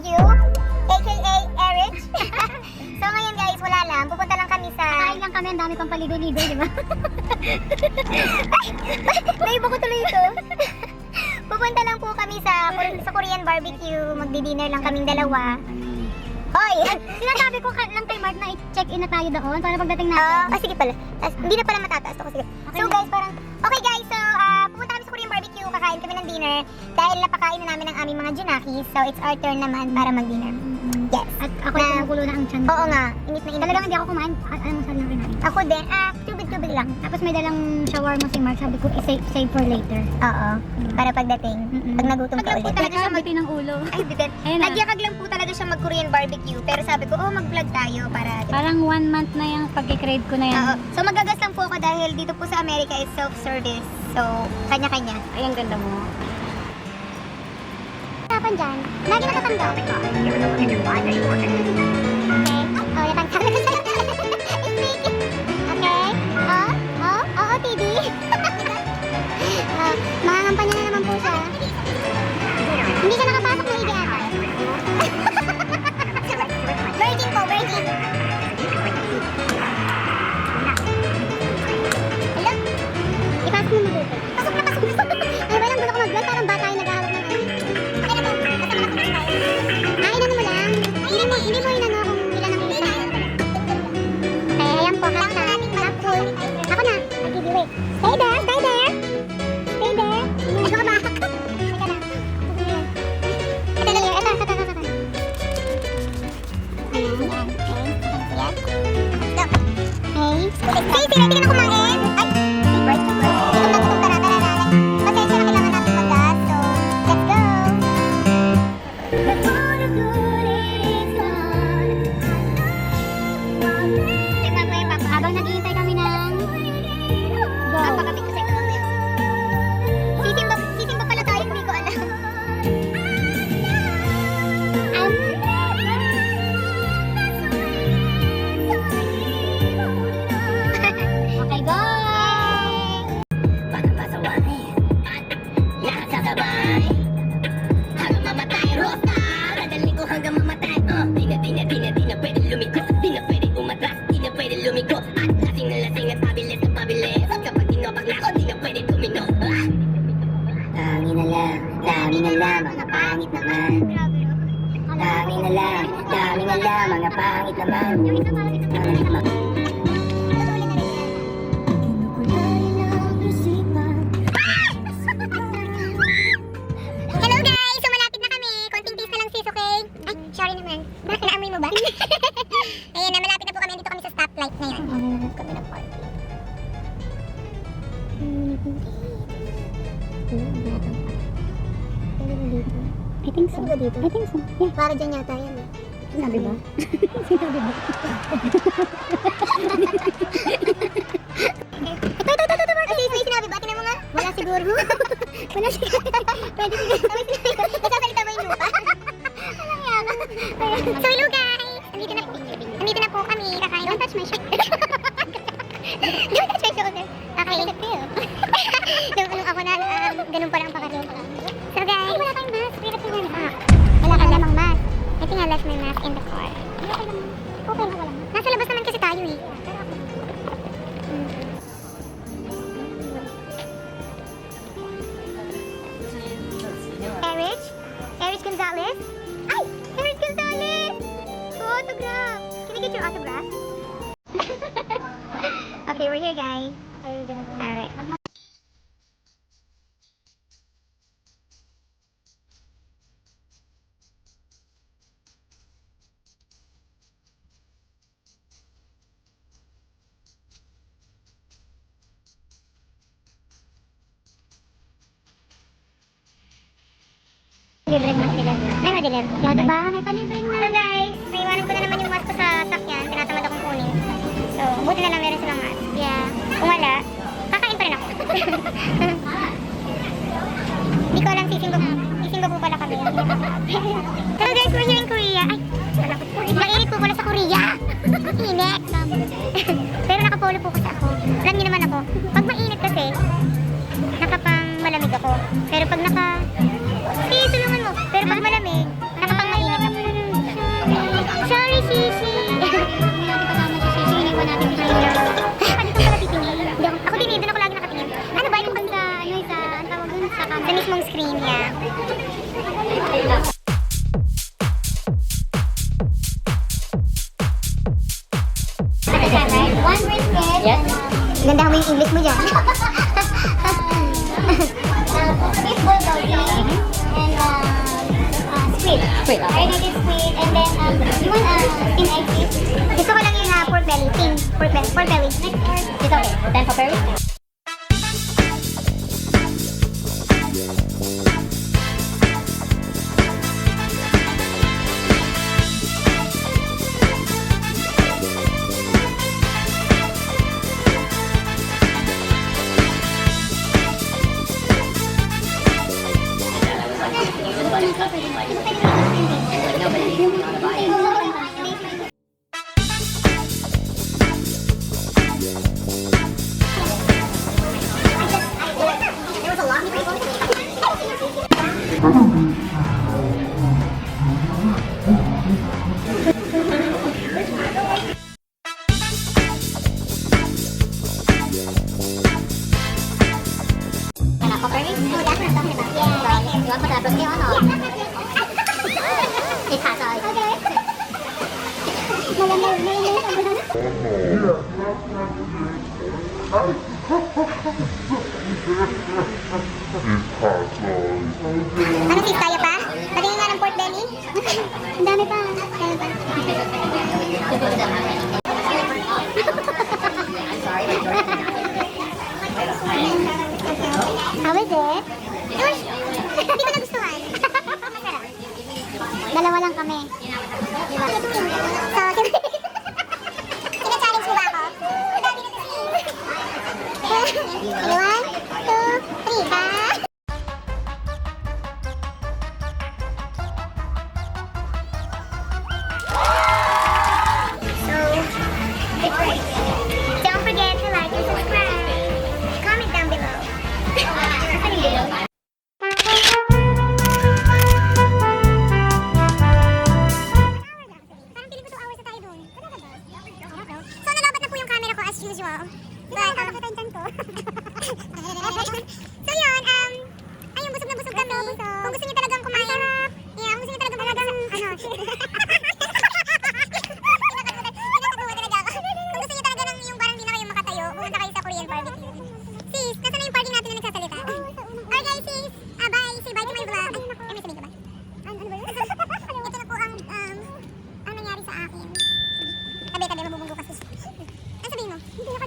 you, aka Erich. So ngayon guys, wala lang. Pupunta lang kami sa... Kain lang kami, ang dami pang paligo-ligo, di ba? Naiba ko tuloy ito. Pupunta lang po kami sa Korean barbecue. Magdi-dinner lang kaming dalawa. Hoy! Sinasabi ko lang kay Mark na i-check-in na tayo doon para pagdating natin. Sige pala. Hindi na pala matataas ako. Sige. Okay. So guys, parang... Okay guys, so pupunta kami sa Korean barbecue. Kakain kami ng dinner. Dahil napakain na namin ang aming mga junakis. So it's our turn naman para mag-dinner. Yes. At ako yung kumukulo na ang tiyan. Oo nga. Init na init. Talagang hindi ako kumain. Anong saan lang kinain? Ako din. Tubig-tubig lang. Tapos may dalang shawarma si Mark. Sabi ko, save for later. Oo. Para pagdating. Pag nagutom ka ulit. Talaga siya mati ng ulo. Ay, bitin. Ayun na. Nagyakag lang po talaga siya mag-Korean barbecue. Pero sabi ko, mag-vlog tayo para... Parang 1 month na yung pag-crave ko na yan. Oo. So magagas lang po ako dahil dito po sa Amerika is self-service. So, kanya-kanya. Ay, ang ganda mo. Kapan dyan? Lagi nakatanda. Okay. Oh, natangkal. Speaking. Okay. Oo, TD. Mangangampanya na naman po siya. Hindi siya nakapasok ng ata. Virgin po, virgin. Hello? Ipasok mo mabuti. Pasok na, pasok na. Ay, walang gulo ko mag-vlog. Parang bata yung naghahawak ng ano. Okay na po. Inano mo lang. Hindi mo inano kung ilan ang isa. Okay, ayan po. Hashtag. Cool. Ako na. TV, wait. Stay there, stay there. Stay there. Ano ka ba? Teka na. Ito lang yun. Ito. Ayan. Okay. Ayan. Stop. Okay. Stacey, ready ka na kumain? Ay! Right to go. Gutom na. Pasensya na kailangan natin mag-gas. So, let's go. Tingnan mo yung papa. Habang naghihintay kami ng go. Papakabit ko sa ito. Sisimba pala tayo, hindi ko alam. Okay, go! Dami na lang, mga pangit naman. Dami na lang, mga pangit naman. Hello guys! So malapit na kami. Konting taste na lang sis, okay? Ay, sorry naman. Bakit naamoy mo ba? Ayan na, malapit na po kami. Dito kami sa stoplight ngayon. Kami ng party. I think so. I think so. Yeah. Para dyan yata yan. Sinabi ba? Sinabi ba? Ito, Marcos. May sinabi ba? Tinan mo nga. Wala siguro. Wala siguro. Pwede siguro. Nagsasalita ba yung lupa? Walang yaka. So, hello guys. Nandito na po kami. Kakain. Don't touch my shoulder. Don't touch my shoulder. Okay. Nung ako na, ganun pala ang pakatulong. So guys. Ay, wala tayong mask. Wala ka lamang mask. I think I left my mask in the car. Okay lang. Nasa labas naman kasi tayo eh. Erich Gonzalez? Ay! Erich Gonzalez! Autograph! Can I get your autograph? Okay, we're here guys. Alright. Libre mo sila. Ay, madilim. Yan ba? May palibre na. So guys, naiwanan ko na naman yung mask ko sa sakyan. Tinatamad akong kunin. So, buti na lang meron silang mask. Yeah. Kung wala, kakain pa rin ako. Hindi ko alam sisimba po pala kami. So guys, we're here in Korea. Ay, mainit po pala sa Korea. Init. Pero nakapolo po kasi ako. Alam niyo naman ako, pag mainit kasi, nakapang malamig ako. Pero pag naka... tulungan mo. Pero pag malamig, nakapang mainit ako. screen, yeah. One brisket. Yes. Ganda mo yung English mo dyan. Beef bulgogi. And squid. Squid, okay. Marinated squid. And then, you want steamed egg please? Gusto ko lang yung pork belly. King. Pork belly. Pork belly. Next or It's okay. Then for Paris? There was a lot Ano for Paris? So that's what I'm talking about. Yeah. You want to put the brisket on or? It's hot sauce. Ano sis, kaya pa? Patingin nga ng pork belly. Ang dami pa. Kaya pa. How is it? Uy! Hindi ko nagustuhan. Masarap. Dalawa lang kami. Diba? So, kina-challenge mo ba ako? Ang dami na kasi. 1, 2, 3, ha? So, don't forget to like and subscribe. Comment down below. Asan yung below? Parang feeling ko 2 hours na tayo dun. So, nalabat na po yung camera ko as usual. But, nakita yung chan ko. So, yun, ayun, busog na busog kami. Kung gusto niyo talagang kumain. Yeah, kung gusto niyo talagang ano, Tinatago talaga ako. Kung gusto niyo talaga ng yung parang hindi na kayo makatayo, pumunta kayo sa Korean barbecue. Sis, nasa na yung party natin na nagsasalita? Alright guys, sis. Bye. Say bye to my vlog. Ay, may sabihin ka ba? Ano ba yun? Ito na po ang nangyari sa akin. Tabi, mabubunggo kasi. Ano sabihin mo? Hindi na